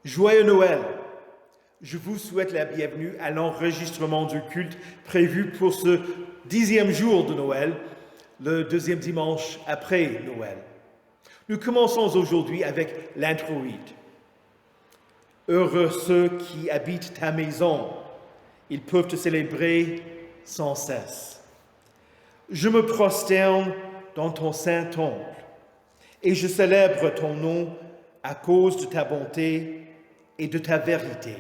Joyeux Noël! Je vous souhaite la bienvenue à l'enregistrement du culte prévu pour ce 10e jour de Noël, le deuxième dimanche après Noël. Nous commençons aujourd'hui avec l'introïde. Heureux ceux qui habitent ta maison, ils peuvent te célébrer sans cesse. Je me prosterne dans ton saint temple et je célèbre ton nom à cause de ta bonté et de ta vérité.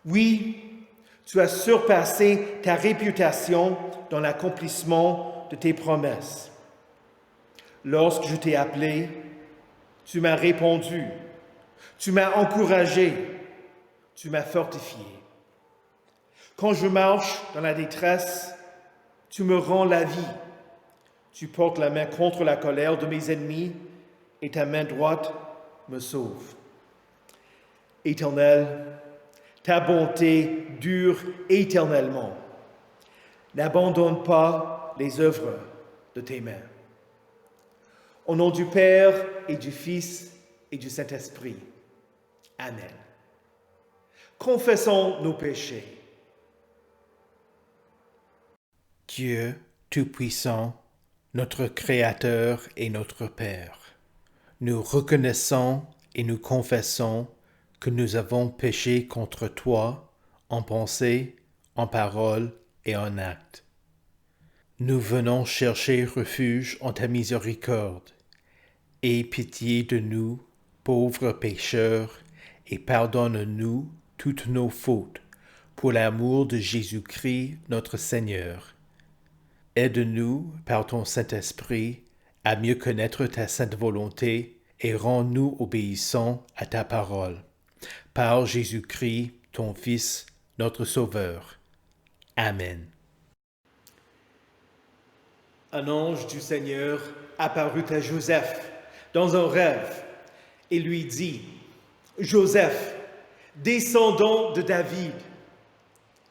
Oui, tu as surpassé ta réputation dans l'accomplissement de tes promesses. Lorsque je t'ai appelé, tu m'as répondu, tu m'as encouragé, tu m'as fortifié. Quand je marche dans la détresse, tu me rends la vie. Tu portes la main contre la colère de mes ennemis et ta main droite me sauve. Éternel, ta bonté dure éternellement. N'abandonne pas les œuvres de tes mains. Au nom du Père et du Fils et du Saint-Esprit. Amen. Confessons nos péchés. Dieu Tout-Puissant, notre Créateur et notre Père, nous reconnaissons et nous confessons que nous avons péché contre toi en pensée, en parole et en acte. Nous venons chercher refuge en ta miséricorde. Aie pitié de nous, pauvres pécheurs, et pardonne-nous toutes nos fautes, pour l'amour de Jésus-Christ notre Seigneur. Aide-nous, par ton Saint-Esprit, à mieux connaître ta sainte volonté et rends-nous obéissants à ta parole. Par Jésus-Christ, ton Fils, notre Sauveur. Amen. Un ange du Seigneur apparut à Joseph dans un rêve et lui dit, « Joseph, descendant de David,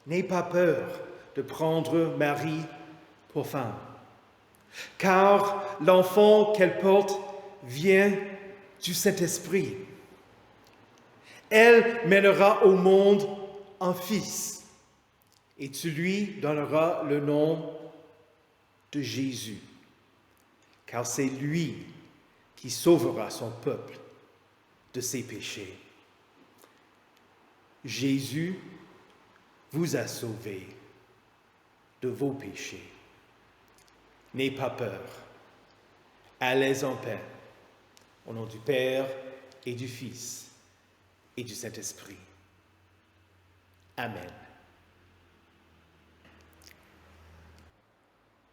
n'aie pas peur de prendre Marie pour femme, car l'enfant qu'elle porte vient du Saint-Esprit. Elle mènera au monde un fils, et tu lui donneras le nom de Jésus, car c'est lui qui sauvera son peuple de ses péchés. Jésus vous a sauvés de vos péchés. N'aie pas peur, allez en paix, au nom du Père et du Fils et du Saint-Esprit. Amen.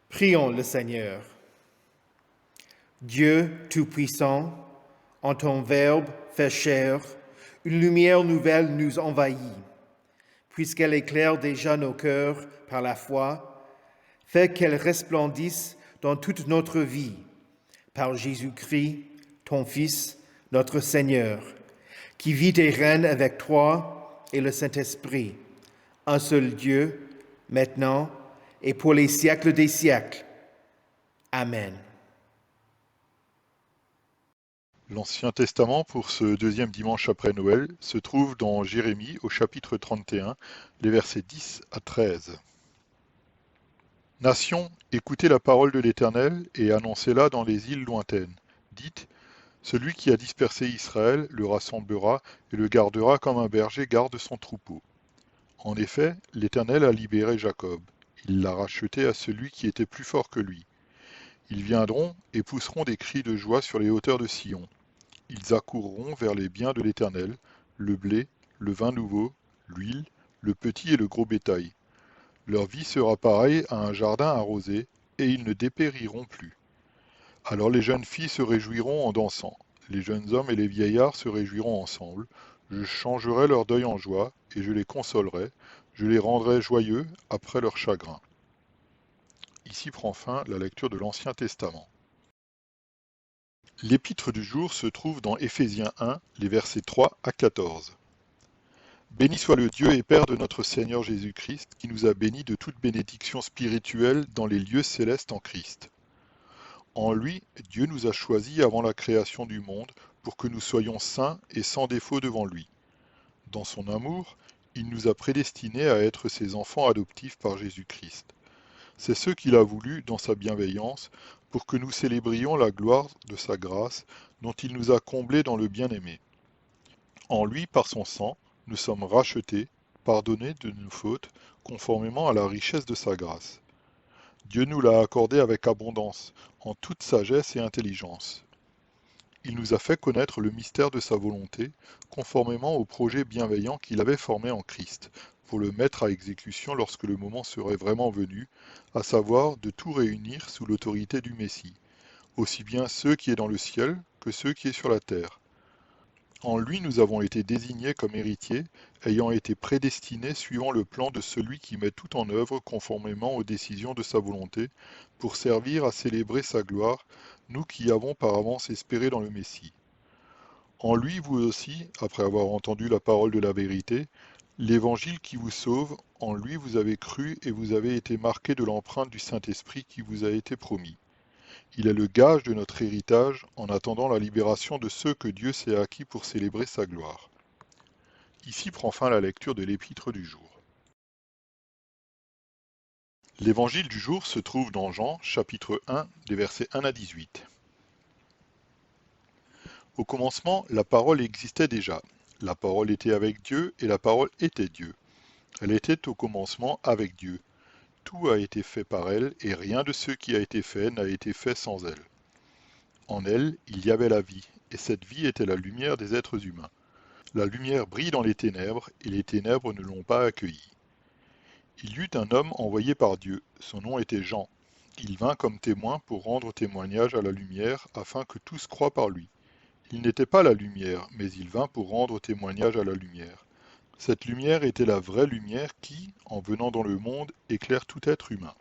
Prions le Seigneur. Dieu Tout-Puissant, en ton Verbe fait chair, une lumière nouvelle nous envahit. Puisqu'elle éclaire déjà nos cœurs par la foi, fais qu'elle resplendisse dans toute notre vie, par Jésus-Christ, ton Fils, notre Seigneur, qui vit et règne avec toi et le Saint-Esprit, un seul Dieu, maintenant et pour les siècles des siècles. Amen. L'Ancien Testament pour ce deuxième dimanche après Noël se trouve dans Jérémie au chapitre 31, les versets 10 à 13. Nations, écoutez la parole de l'Éternel et annoncez-la dans les îles lointaines. Dites, celui qui a dispersé Israël le rassemblera et le gardera comme un berger garde son troupeau. En effet, l'Éternel a libéré Jacob. Il l'a racheté à celui qui était plus fort que lui. Ils viendront et pousseront des cris de joie sur les hauteurs de Sion. Ils accourront vers les biens de l'Éternel, le blé, le vin nouveau, l'huile, le petit et le gros bétail. Leur vie sera pareille à un jardin arrosé, et ils ne dépériront plus. Alors les jeunes filles se réjouiront en dansant, les jeunes hommes et les vieillards se réjouiront ensemble. Je changerai leur deuil en joie, et je les consolerai, je les rendrai joyeux après leur chagrin. Ici prend fin la lecture de l'Ancien Testament. L'épître du jour se trouve dans Éphésiens 1, les versets 3 à 14. Béni soit le Dieu et Père de notre Seigneur Jésus-Christ, qui nous a bénis de toute bénédiction spirituelle dans les lieux célestes en Christ. En lui, Dieu nous a choisis avant la création du monde pour que nous soyons saints et sans défaut devant lui. Dans son amour, il nous a prédestinés à être ses enfants adoptifs par Jésus-Christ. C'est ce qu'il a voulu dans sa bienveillance, pour que nous célébrions la gloire de sa grâce, dont il nous a comblés dans le bien-aimé. En lui, par son sang, nous sommes rachetés, pardonnés de nos fautes, conformément à la richesse de sa grâce. Dieu nous l'a accordé avec abondance, en toute sagesse et intelligence. Il nous a fait connaître le mystère de sa volonté, conformément au projet bienveillant qu'il avait formé en Christ, pour le mettre à exécution lorsque le moment serait vraiment venu, à savoir de tout réunir sous l'autorité du Messie, aussi bien ceux qui est dans le ciel que ceux qui est sur la terre. En lui nous avons été désignés comme héritiers, ayant été prédestinés suivant le plan de celui qui met tout en œuvre conformément aux décisions de sa volonté, pour servir à célébrer sa gloire, nous qui avons par avance espéré dans le Messie. En lui vous aussi, après avoir entendu la parole de la vérité, l'évangile qui vous sauve, en lui vous avez cru et vous avez été marqués de l'empreinte du Saint-Esprit qui vous a été promis. Il est le gage de notre héritage en attendant la libération de ceux que Dieu s'est acquis pour célébrer sa gloire. Ici prend fin la lecture de l'épître du jour. L'évangile du jour se trouve dans Jean, chapitre 1, des versets 1 à 18. Au commencement, la parole existait déjà. La parole était avec Dieu et la parole était Dieu. Elle était au commencement avec Dieu. Tout a été fait par elle et rien de ce qui a été fait n'a été fait sans elle. En elle, il y avait la vie, et cette vie était la lumière des êtres humains. La lumière brille dans les ténèbres, et les ténèbres ne l'ont pas accueillie. Il y eut un homme envoyé par Dieu, son nom était Jean. Il vint comme témoin pour rendre témoignage à la lumière, afin que tous croient par lui. Il n'était pas la lumière, mais il vint pour rendre témoignage à la lumière. Cette lumière était la vraie lumière qui, en venant dans le monde, éclaire tout être humain.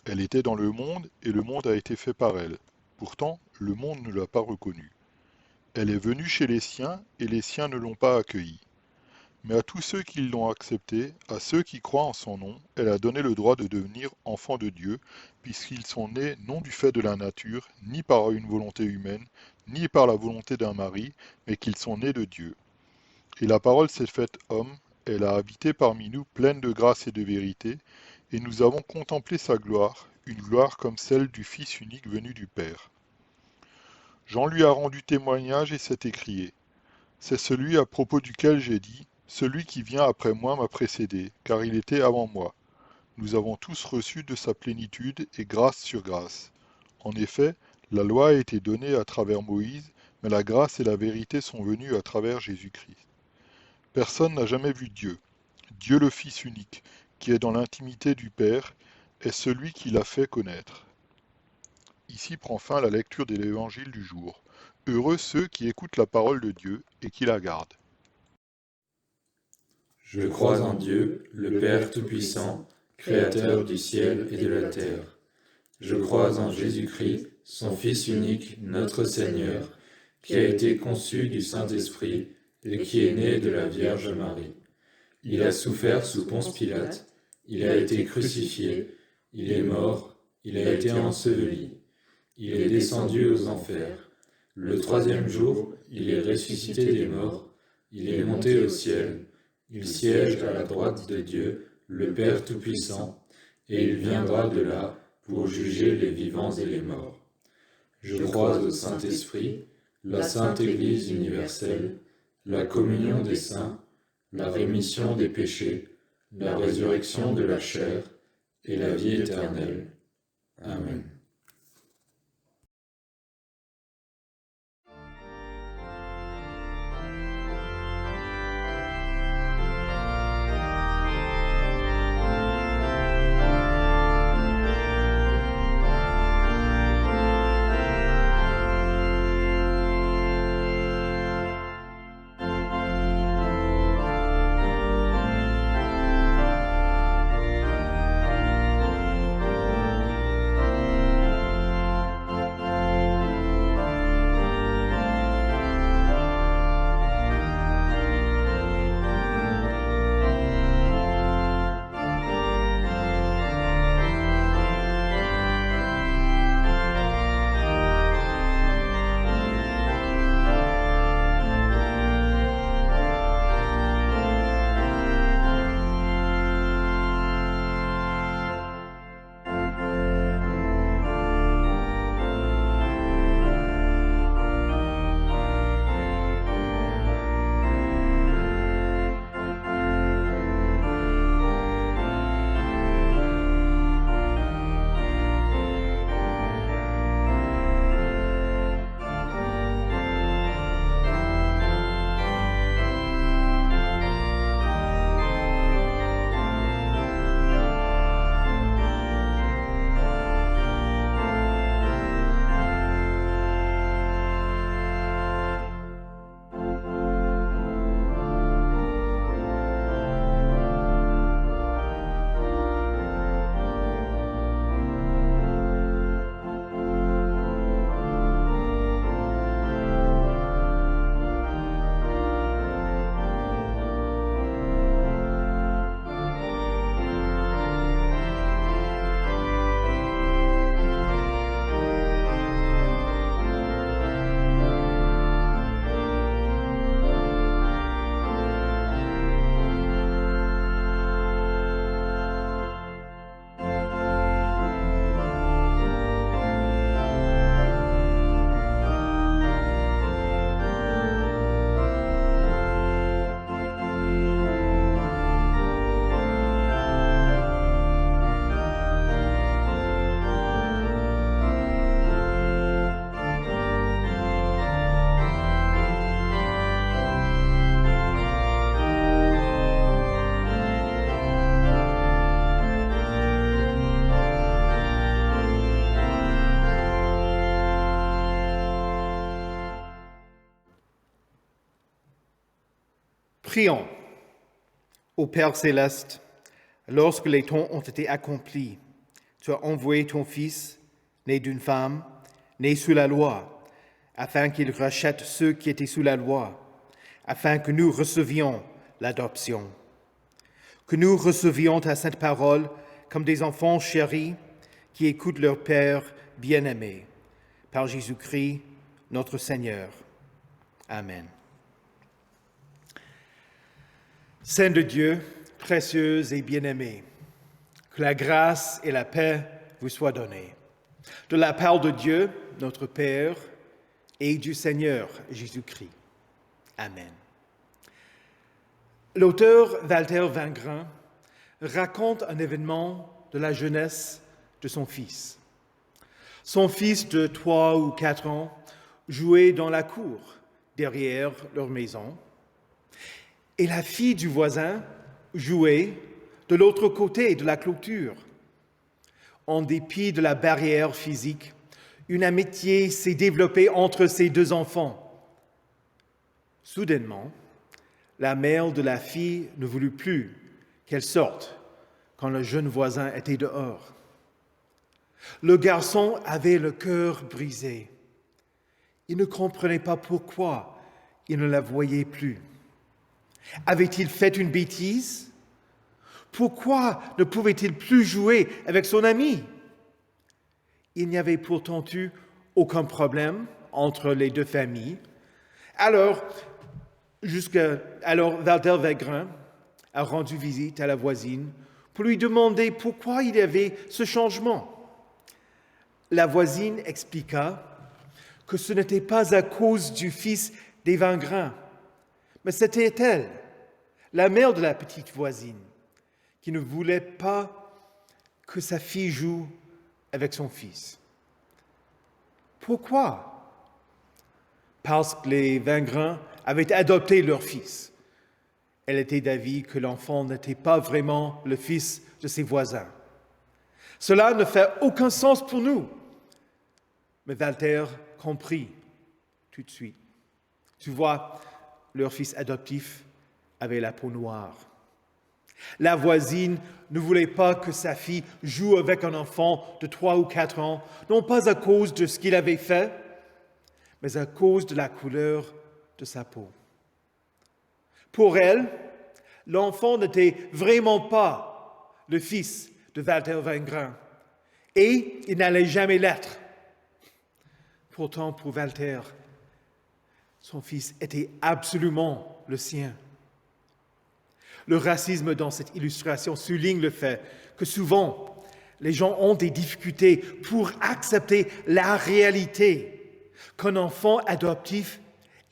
Elle était dans le monde, et le monde a été fait par elle. Pourtant, le monde ne l'a pas reconnue. Elle est venue chez les siens, et les siens ne l'ont pas accueillie. Mais à tous ceux qui l'ont acceptée, à ceux qui croient en son nom, elle a donné le droit de devenir enfants de Dieu, puisqu'ils sont nés non du fait de la nature, ni par une volonté humaine, ni par la volonté d'un mari, mais qu'ils sont nés de Dieu. Et la parole s'est faite homme, elle a habité parmi nous pleine de grâce et de vérité, et nous avons contemplé sa gloire, une gloire comme celle du Fils unique venu du Père. Jean lui a rendu témoignage et s'est écrié. C'est celui à propos duquel j'ai dit, celui qui vient après moi m'a précédé, car il était avant moi. Nous avons tous reçu de sa plénitude et grâce sur grâce. En effet, la loi a été donnée à travers Moïse, mais la grâce et la vérité sont venues à travers Jésus-Christ. Personne n'a jamais vu Dieu. Dieu le Fils unique, qui est dans l'intimité du Père, est celui qui l'a fait connaître. Ici prend fin la lecture de l'évangile du jour. Heureux ceux qui écoutent la parole de Dieu et qui la gardent. Je crois en Dieu, le Père Tout-Puissant, Créateur du ciel et de la terre. Je crois en Jésus-Christ, son Fils unique, notre Seigneur, qui a été conçu du Saint-Esprit et qui est né de la Vierge Marie. Il a souffert sous Ponce Pilate, il a été crucifié, il est mort, il a été enseveli, il est descendu aux enfers. Le troisième jour, il est ressuscité des morts, il est monté au ciel, il siège à la droite de Dieu, le Père Tout-Puissant, et il viendra de là pour juger les vivants et les morts. Je crois au Saint-Esprit, la Sainte Église universelle, la communion des saints, la rémission des péchés, la résurrection de la chair et la vie éternelle. Amen. Prions. Ô Père céleste, lorsque les temps ont été accomplis, tu as envoyé ton Fils, né d'une femme, né sous la loi, afin qu'il rachète ceux qui étaient sous la loi, afin que nous recevions l'adoption. Que nous recevions ta sainte parole comme des enfants chéris qui écoutent leur Père bien-aimé. Par Jésus-Christ, notre Seigneur. Amen. Saint de Dieu, précieuse et bien-aimée, que la grâce et la paix vous soient données. De la part de Dieu, notre Père, et du Seigneur Jésus-Christ. Amen. L'auteur Walter Wangerin raconte un événement de la jeunesse de son fils. Son fils de 3 ou 4 ans jouait dans la cour, derrière leur maison, et la fille du voisin jouait de l'autre côté de la clôture. En dépit de la barrière physique, une amitié s'est développée entre ces deux enfants. Soudainement, la mère de la fille ne voulut plus qu'elle sorte quand le jeune voisin était dehors. Le garçon avait le cœur brisé. Il ne comprenait pas pourquoi il ne la voyait plus. Avait-il fait une bêtise? Pourquoi ne pouvait-il plus jouer avec son ami? Il n'y avait pourtant eu aucun problème entre les deux familles. Alors Walter Wangerin a rendu visite à la voisine pour lui demander pourquoi il y avait ce changement. La voisine expliqua que ce n'était pas à cause du fils des Wangerin, mais c'était elle, la mère de la petite voisine, qui ne voulait pas que sa fille joue avec son fils. Pourquoi? Parce que les Wangerin avaient adopté leur fils. Elle était d'avis que l'enfant n'était pas vraiment le fils de ses voisins. Cela ne fait aucun sens pour nous. Mais Walter comprit tout de suite. Tu vois, leur fils adoptif avait la peau noire. La voisine ne voulait pas que sa fille joue avec un enfant de 3 ou 4 ans, non pas à cause de ce qu'il avait fait, mais à cause de la couleur de sa peau. Pour elle, l'enfant n'était vraiment pas le fils de Walter Wangerin et il n'allait jamais l'être. Pourtant, pour Walter, son fils était absolument le sien. Le racisme dans cette illustration souligne le fait que souvent, les gens ont des difficultés pour accepter la réalité qu'un enfant adoptif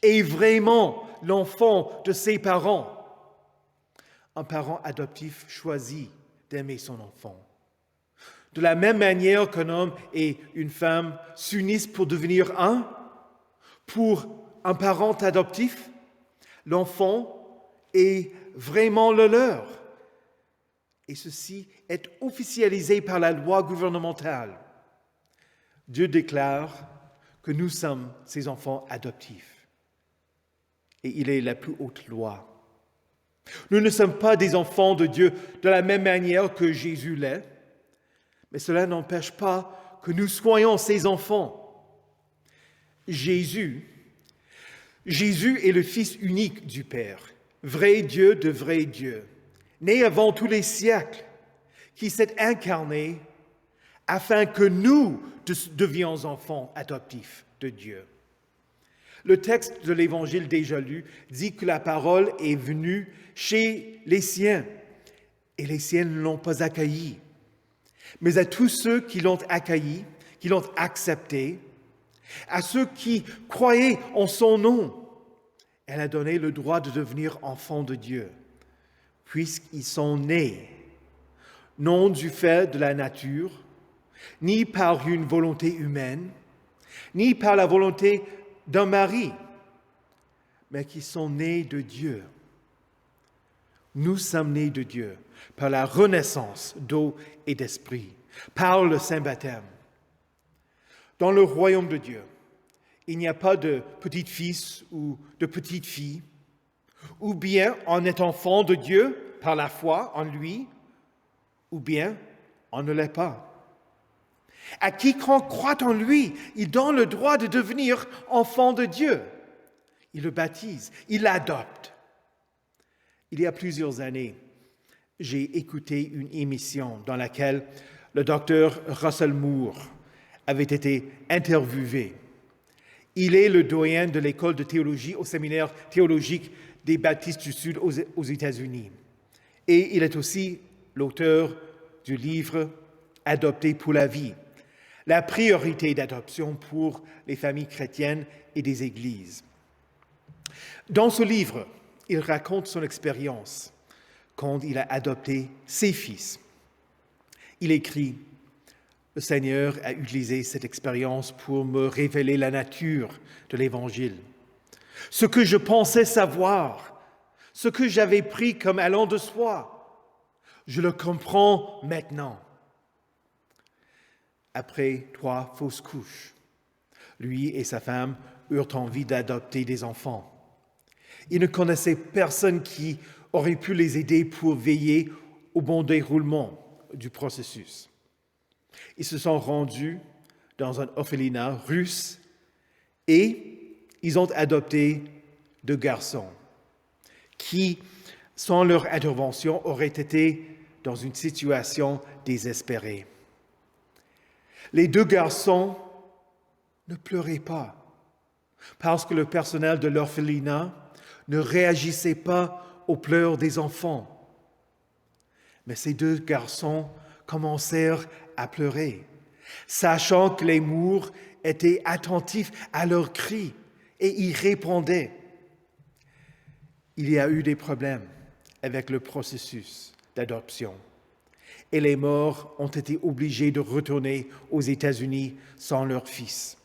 est vraiment l'enfant de ses parents. Un parent adoptif choisit d'aimer son enfant. De la même manière qu'un homme et une femme s'unissent pour devenir un, pour un parent adoptif, l'enfant est vraiment le leur. Et ceci est officialisé par la loi gouvernementale. Dieu déclare que nous sommes ses enfants adoptifs. Et il est la plus haute loi. Nous ne sommes pas des enfants de Dieu de la même manière que Jésus l'est, mais cela n'empêche pas que nous soyons ses enfants. Jésus est le Fils unique du Père, vrai Dieu de vrai Dieu, né avant tous les siècles, qui s'est incarné afin que nous devions enfants adoptifs de Dieu. Le texte de l'Évangile déjà lu dit que la parole est venue chez les siens et les siens ne l'ont pas accueillie. Mais à tous ceux qui l'ont accueilli, qui l'ont accepté, à ceux qui croyaient en son nom, elle a donné le droit de devenir enfants de Dieu, puisqu'ils sont nés, non du fait de la nature, ni par une volonté humaine, ni par la volonté d'un mari, mais qui sont nés de Dieu. Nous sommes nés de Dieu par la renaissance d'eau et d'esprit, par le saint baptême. Dans le royaume de Dieu, il n'y a pas de petit-fils ou de petite-fille, Ou bien on est enfant de Dieu par la foi en lui, ou bien on ne l'est pas. À quiconque croit en lui, il donne le droit de devenir enfant de Dieu. Il le baptise, il l'adopte. Il y a plusieurs années, j'ai écouté une émission dans laquelle le docteur Russell Moore avait été interviewé. Il est le doyen de l'école de théologie au séminaire théologique des Baptistes du Sud aux États-Unis. Et il est aussi l'auteur du livre « Adopté pour la vie », la priorité d'adoption pour les familles chrétiennes et des églises. Dans ce livre, il raconte son expérience quand il a adopté ses fils. Il écrit « Le Seigneur a utilisé cette expérience pour me révéler la nature de l'Évangile. Ce que je pensais savoir, ce que j'avais pris comme allant de soi, je le comprends maintenant. » Après 3 fausses couches, lui et sa femme eurent envie d'adopter des enfants. Ils ne connaissaient personne qui aurait pu les aider pour veiller au bon déroulement du processus. Ils se sont rendus dans un orphelinat russe et ils ont adopté 2 garçons qui, sans leur intervention, auraient été dans une situation désespérée. Les 2 garçons ne pleuraient pas parce que le personnel de l'orphelinat ne réagissait pas aux pleurs des enfants. Mais ces 2 garçons commencèrent à pleurer, sachant que les Moore étaient attentifs à leurs cris et y répondaient. Il y a eu des problèmes avec le processus d'adoption et les Moore ont été obligés de retourner aux États-Unis sans leur fils.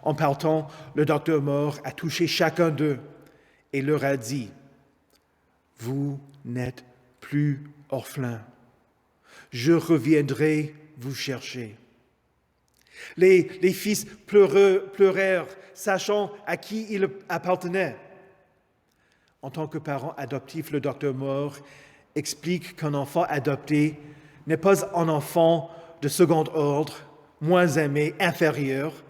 En partant, le docteur Moore a touché chacun d'eux et leur a dit « Vous n'êtes plus orphelins. Je reviendrai vous chercher. » Les fils pleurèrent, sachant à qui ils appartenaient. En tant que parent adoptif, le docteur Moore explique qu'un enfant adopté n'est pas un enfant de second ordre, moins aimé, inférieur.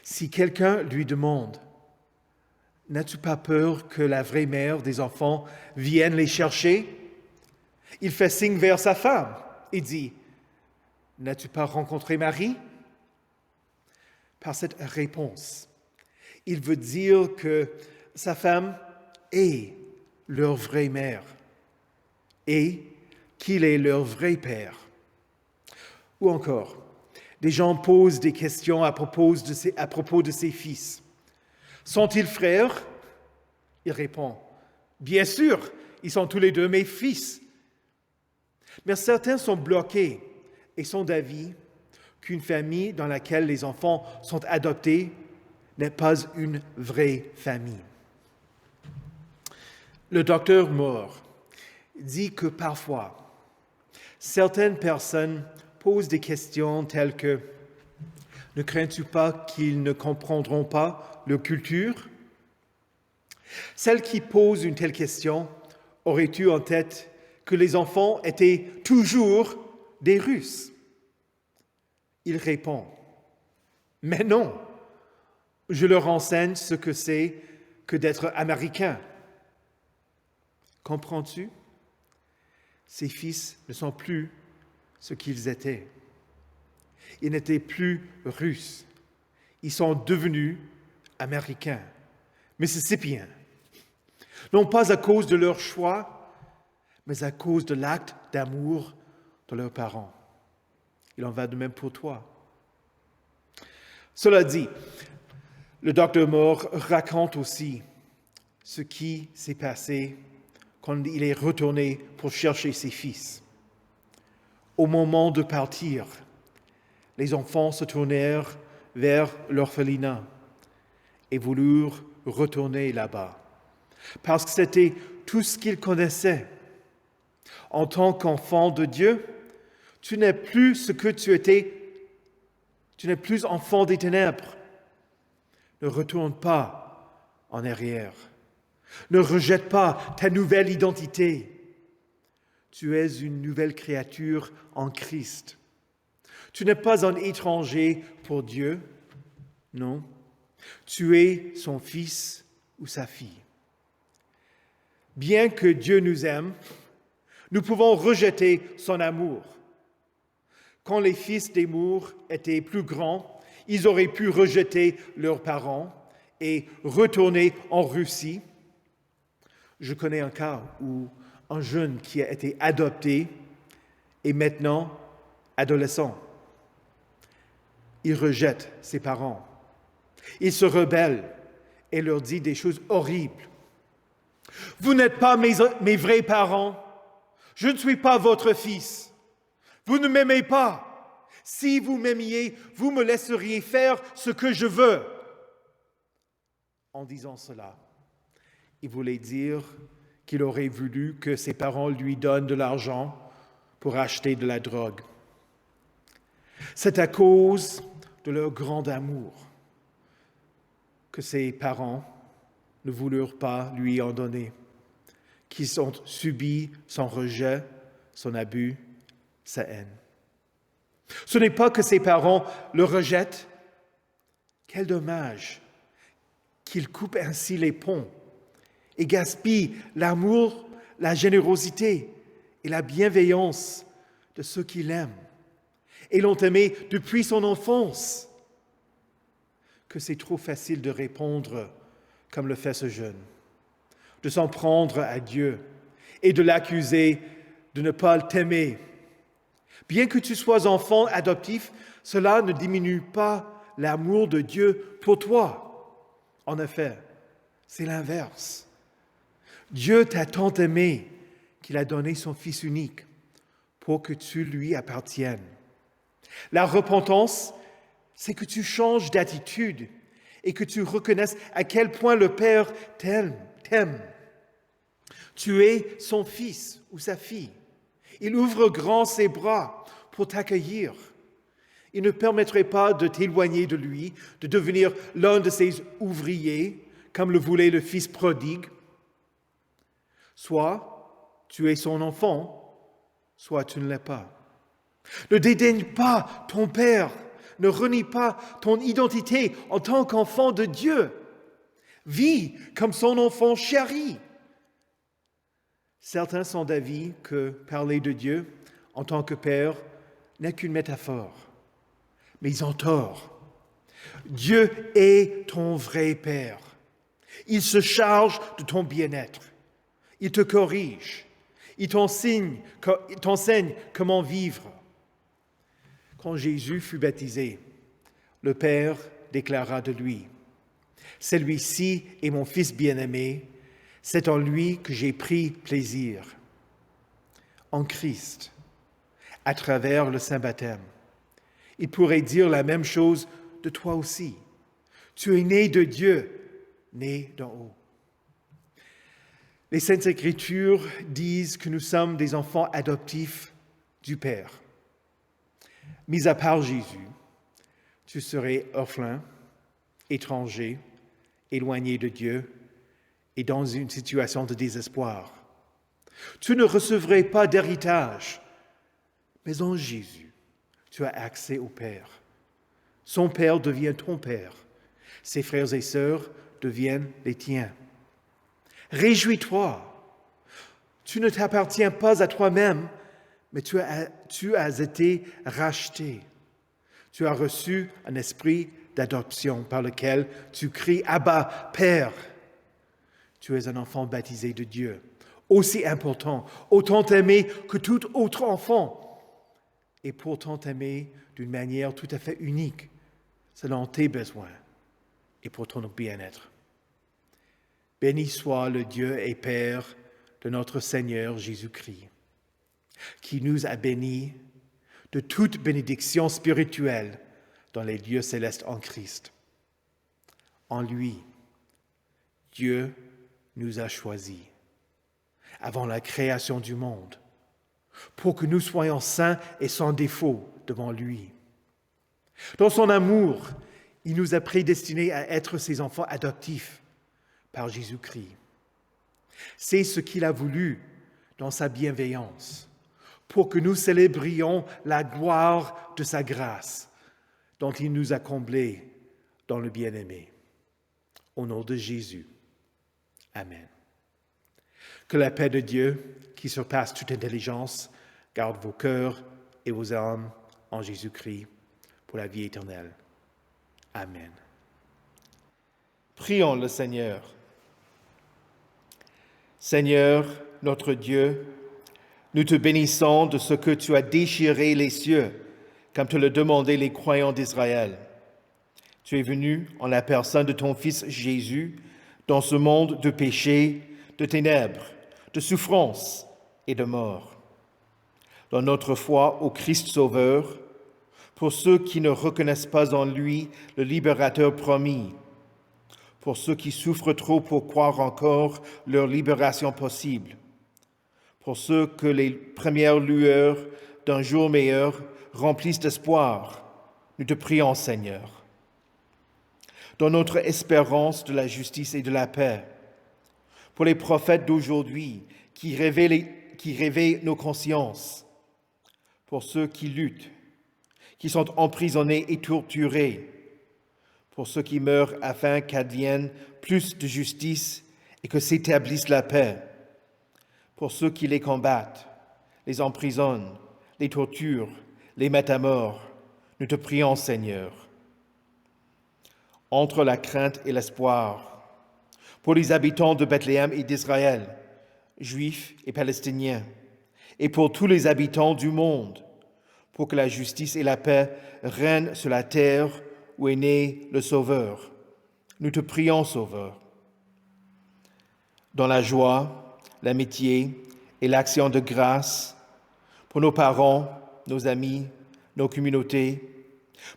Si quelqu'un lui demande « N'as-tu pas peur que la vraie mère des enfants vienne les chercher ?» Il fait signe vers sa femme et dit « N'as-tu pas rencontré Marie ?» Par cette réponse, il veut dire que sa femme est leur vraie mère et qu'il est leur vrai père. Ou encore, des gens posent des questions à propos de ses fils. Sont-ils frères? Il répond, bien sûr, ils sont tous les 2 mes fils. Mais certains sont bloqués et sont d'avis qu'une famille dans laquelle les enfants sont adoptés n'est pas une vraie famille. Le docteur Moore dit que parfois, certaines personnes posent des questions telles que « Ne crains-tu pas qu'ils ne comprendront pas leur culture ?» Celle qui pose une telle question aurait eu en tête que les enfants étaient toujours des Russes. Il répond « Mais non, je leur enseigne ce que c'est que d'être américain. » Comprends-tu? Ces fils ne sont plus ce qu'ils étaient. Ils n'étaient plus russes. Ils sont devenus américains, mississippiens. Non pas à cause de leur choix, mais à cause de l'acte d'amour de leurs parents. Il en va de même pour toi. Cela dit, le docteur Moore raconte aussi ce qui s'est passé quand il est retourné pour chercher ses fils. Au moment de partir, les enfants se tournèrent vers l'orphelinat et voulurent retourner là-bas, parce que c'était tout ce qu'ils connaissaient. En tant qu'enfant de Dieu, tu n'es plus ce que tu étais, tu n'es plus enfant des ténèbres. Ne retourne pas en arrière. Ne rejette pas ta nouvelle identité. Tu es une nouvelle créature en Christ. Tu n'es pas un étranger pour Dieu, non. Tu es son fils ou sa fille. Bien que Dieu nous aime, nous pouvons rejeter son amour. Quand les fils d'Émour étaient plus grands, ils auraient pu rejeter leurs parents et retourner en Russie. Je connais un cas où un jeune qui a été adopté est maintenant adolescent. Il rejette ses parents. Il se rebelle et leur dit des choses horribles. « Vous n'êtes pas mes vrais parents. Je ne suis pas votre fils. Vous ne m'aimez pas. Si vous m'aimiez, vous me laisseriez faire ce que je veux. » En disant cela, il voulait dire qu'il aurait voulu que ses parents lui donnent de l'argent pour acheter de la drogue. C'est à cause de leur grand amour que ses parents ne voulurent pas lui en donner, qu'ils ont subi son rejet, son abus, sa haine. Ce n'est pas que ses parents le rejettent. Quel dommage qu'ils coupent ainsi les ponts et gaspillent l'amour, la générosité et la bienveillance de ceux qui l'aiment et l'ont aimé depuis son enfance. Que c'est trop facile de répondre comme le fait ce jeune, de s'en prendre à Dieu et de l'accuser de ne pas t'aimer. Bien que tu sois enfant adoptif, cela ne diminue pas l'amour de Dieu pour toi. En effet, c'est l'inverse. Dieu t'a tant aimé qu'il a donné son Fils unique pour que tu lui appartiennes. La repentance, c'est que tu changes d'attitude et que tu reconnaisses à quel point le Père t'aime. Tu es son fils ou sa fille. Il ouvre grand ses bras pour t'accueillir. Il ne permettrait pas de t'éloigner de lui, de devenir l'un de ses ouvriers, comme le voulait le fils prodigue. Soit tu es son enfant, soit tu ne l'es pas. Ne dédaigne pas ton Père. Ne renie pas ton identité en tant qu'enfant de Dieu. Vis comme son enfant chéri. Certains sont d'avis que parler de Dieu en tant que Père n'est qu'une métaphore. Mais ils ont tort. Dieu est ton vrai Père. Il se charge de ton bien-être. Il te corrige. Il t'enseigne comment vivre. Quand Jésus fut baptisé, le Père déclara de lui, « Celui-ci est mon Fils bien-aimé, c'est en lui que j'ai pris plaisir. » En Christ, à travers le Saint-Baptême, il pourrait dire la même chose de toi aussi. Tu es né de Dieu, né d'en haut. Les Saintes Écritures disent que nous sommes des enfants adoptifs du Père. Mis à part Jésus, tu serais orphelin, étranger, éloigné de Dieu et dans une situation de désespoir. Tu ne recevrais pas d'héritage, mais en Jésus, tu as accès au Père. Son Père devient ton Père. Ses frères et sœurs deviennent les tiens. Réjouis-toi. Tu ne t'appartiens pas à toi-même, mais tu as été racheté. Tu as reçu un esprit d'adoption par lequel tu cries « Abba, Père ». Tu es un enfant baptisé de Dieu, aussi important, autant aimé que tout autre enfant, et pourtant aimé d'une manière tout à fait unique, selon tes besoins et pour ton bien-être. Béni soit le Dieu et Père de notre Seigneur Jésus-Christ, qui nous a bénis de toute bénédiction spirituelle dans les lieux célestes en Christ. En lui, Dieu nous a choisis avant la création du monde pour que nous soyons saints et sans défaut devant lui. Dans son amour, il nous a prédestinés à être ses enfants adoptifs par Jésus-Christ. C'est ce qu'il a voulu dans sa bienveillance, pour que nous célébrions la gloire de sa grâce, dont il nous a comblés dans le bien-aimé. Au nom de Jésus. Amen. Que la paix de Dieu, qui surpasse toute intelligence, garde vos cœurs et vos âmes en Jésus-Christ pour la vie éternelle. Amen. Prions le Seigneur. Seigneur, notre Dieu, nous te bénissons de ce que tu as déchiré les cieux, comme te le demandaient les croyants d'Israël. Tu es venu en la personne de ton Fils Jésus dans ce monde de péché, de ténèbres, de souffrance et de mort. Dans notre foi au Christ Sauveur, pour ceux qui ne reconnaissent pas en lui le libérateur promis, pour ceux qui souffrent trop pour croire encore leur libération possible, pour ceux que les premières lueurs d'un jour meilleur remplissent d'espoir, nous te prions, Seigneur. Dans notre espérance de la justice et de la paix, pour les prophètes d'aujourd'hui qui réveillent nos consciences, pour ceux qui luttent, qui sont emprisonnés et torturés, pour ceux qui meurent afin qu'advienne plus de justice et que s'établisse la paix, pour ceux qui les combattent, les emprisonnent, les torturent, les mettent à mort, nous te prions, Seigneur. Entre la crainte et l'espoir, pour les habitants de Bethléem et d'Israël, juifs et palestiniens, et pour tous les habitants du monde, pour que la justice et la paix règnent sur la terre où est né le Sauveur. Nous te prions, Sauveur. Dans la joie, l'amitié et l'action de grâce, pour nos parents, nos amis, nos communautés,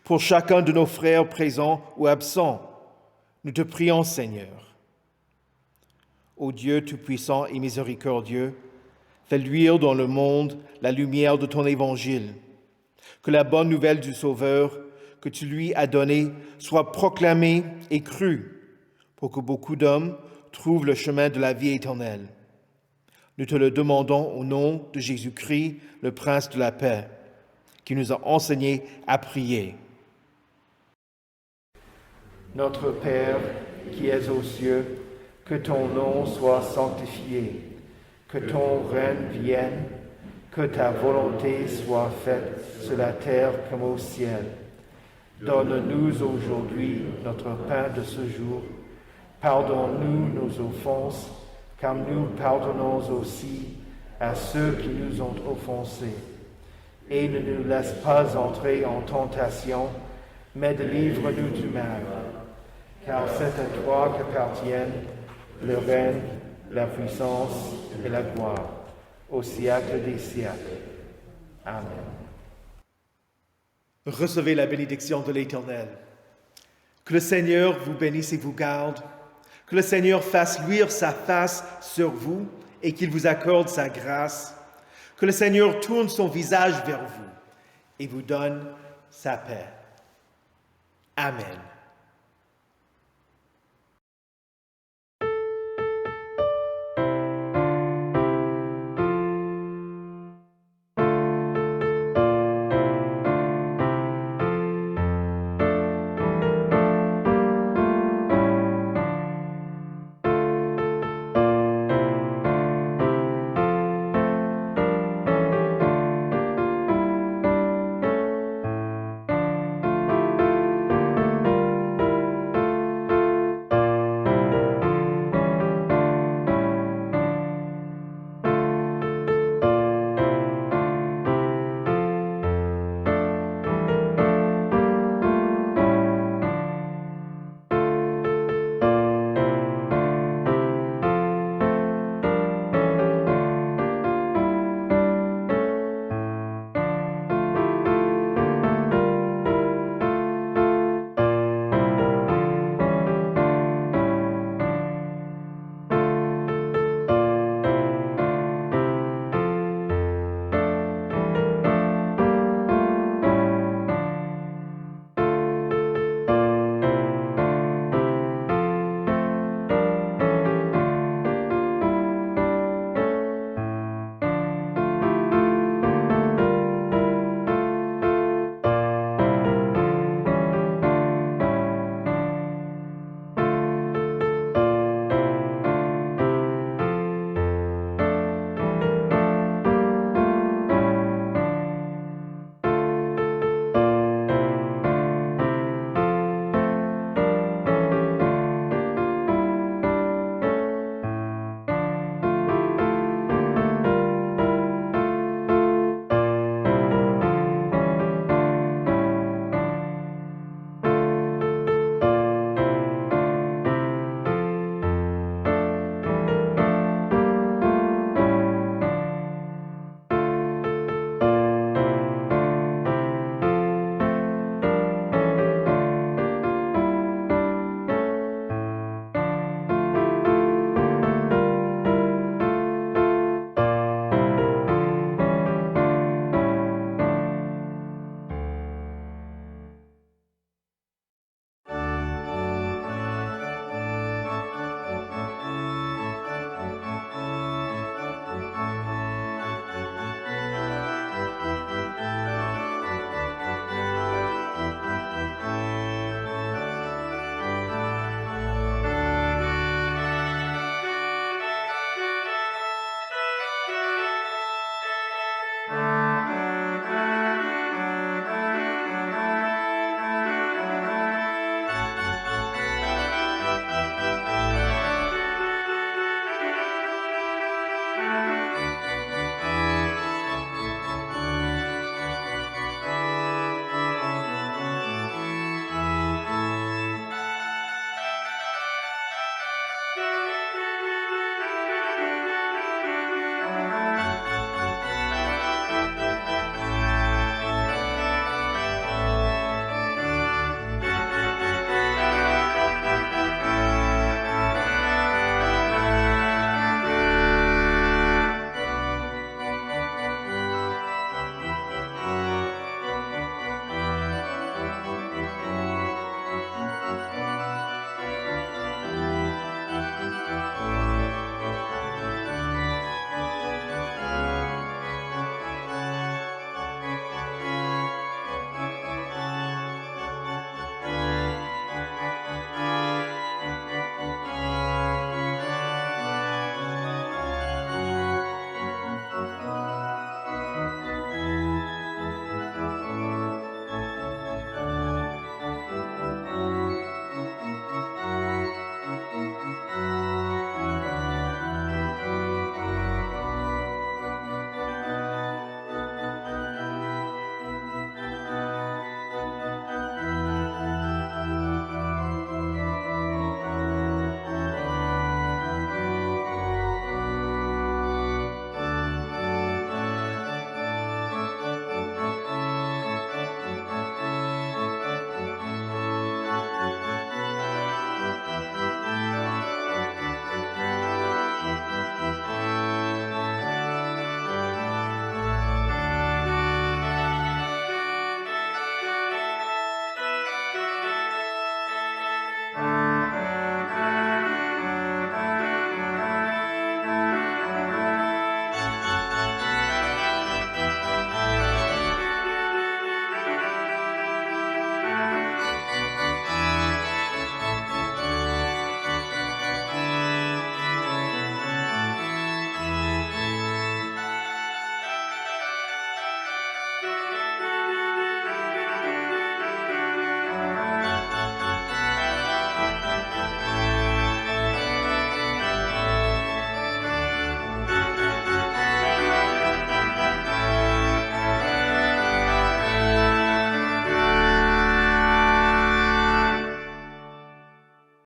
pour chacun de nos frères présents ou absents, nous te prions, Seigneur. Ô Dieu tout-puissant et miséricordieux, fais luire dans le monde la lumière de ton évangile, que la bonne nouvelle du Sauveur que tu lui as donnée soit proclamée et crue, pour que beaucoup d'hommes trouvent le chemin de la vie éternelle. Nous te le demandons au nom de Jésus-Christ, le Prince de la paix, qui nous a enseigné à prier. Notre Père, qui es aux cieux, que ton nom soit sanctifié, que ton règne vienne, que ta volonté soit faite sur la terre comme au ciel. Donne-nous aujourd'hui notre pain de ce jour. Pardonne-nous nos offenses, comme nous pardonnons aussi à ceux qui nous ont offensés. Et ne nous laisse pas entrer en tentation, mais délivre-nous du mal. Car c'est à toi qu'appartiennent le règne, la puissance et la gloire, au siècle des siècles. Amen. Recevez la bénédiction de l'Éternel. Que le Seigneur vous bénisse et vous garde. Que le Seigneur fasse luire sa face sur vous et qu'il vous accorde sa grâce. Que le Seigneur tourne son visage vers vous et vous donne sa paix. Amen.